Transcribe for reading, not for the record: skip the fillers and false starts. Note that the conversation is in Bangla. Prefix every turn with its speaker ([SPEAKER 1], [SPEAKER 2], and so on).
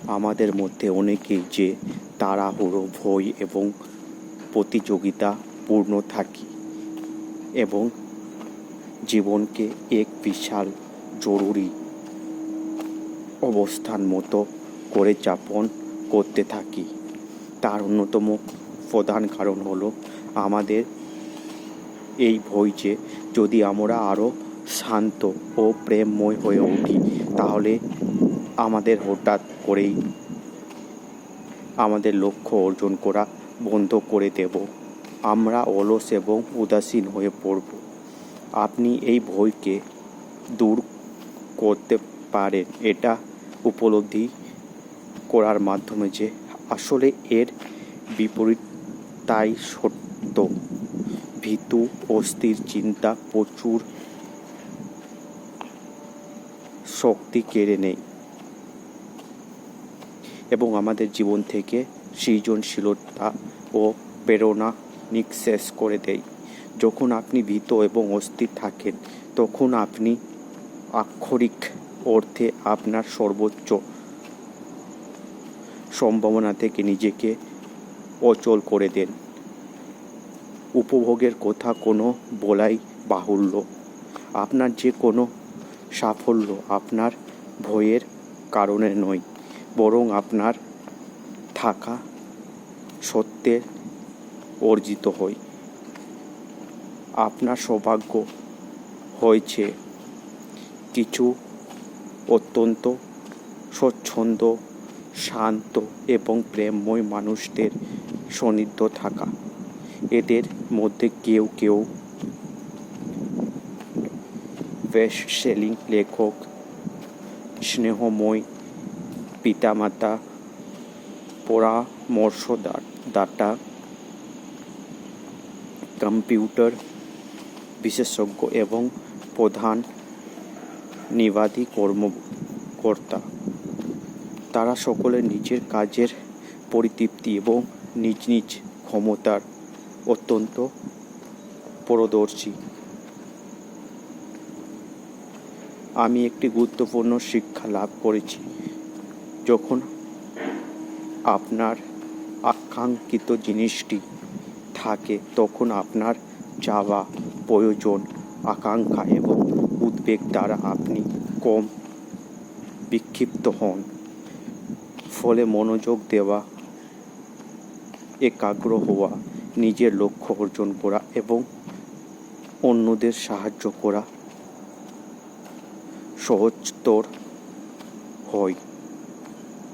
[SPEAKER 1] আমাদের মধ্যে অনেকেই যে তাড়াহুড়ো, ভয় এবং প্রতিযোগিতাপূর্ণ থাকি এবং জীবনকে এক বিশাল জরুরি অবস্থান মতো করে যাপন করতে থাকি। তার অন্যতম প্রধান কারণ হলো আমাদের এই ভয় যে যদি আমরা আরও শান্ত ও প্রেমময় হয়ে উঠি তাহলে আমাদের হঠাৎ করেই আমাদের লক্ষ্য অর্জন করা বন্ধ করে দেব। আমরা অলস এবং উদাসীন হয়ে পড়ব। আপনি এই ভয়কে দূর করতে পারেন এটা উপলব্ধি করার মাধ্যমে যে আসলে এর বিপরীতটাই সত্য। ভীতু অস্থির চিন্তা প্রচুর শক্তি কেড়ে নেয় এবং আমাদের জীবন থেকে সৃজনশীলতা ও প্রেরণা নিঃশেষ করে দেয়। যখন আপনি ভীত এবং অস্থির থাকেন তখন আপনি আক্ষরিক অর্থে আপনার সর্বোচ্চ সম্ভাবনা থেকে নিজেকে অচল করে দেন। উপভোগের কথা কোনো বলাই বাহুল্য। আপনার যে কোনো সাফল্য আপনার ভয়ের কারণে নয়, বরং আপনার থাকা সত্ত্বে অর্জিত হয়। আপনার সৌভাগ্য হয়েছে কিছু অত্যন্ত স্বচ্ছন্দ, শান্ত এবং প্রেমময় মানুষদের সান্নিধ্য থাকা। এদের মধ্যে কেউ কেউ বেস্ট সেলিং লেখক, স্নেহময় পিতামাতা, পরামর্শদাতা, কম্পিউটার বিশেষজ্ঞ এবং প্রধান নির্বাহী কর্মকর্তা। তারা সকলে নিজের কাজের পরিতৃপ্তি এবং নিজ নিজ ক্ষমতার অত্যন্ত পারদর্শী। আমি একটি গুরুত্বপূর্ণ শিক্ষা লাভ করেছি। যখন আপনার আকাঙ্ক্ষিত জিনিসটি থাকে তখন আপনার চাওয়া, প্রয়োজন, আকাঙ্ক্ষা এবং উদ্বেগ দ্বারা আপনি কম বিক্ষিপ্ত হন। ফলে মনোযোগ দেওয়া, একাগ্র হওয়া, নিজের লক্ষ্য অর্জন করা এবং অন্যদের সাহায্য করা সহজতর হয়।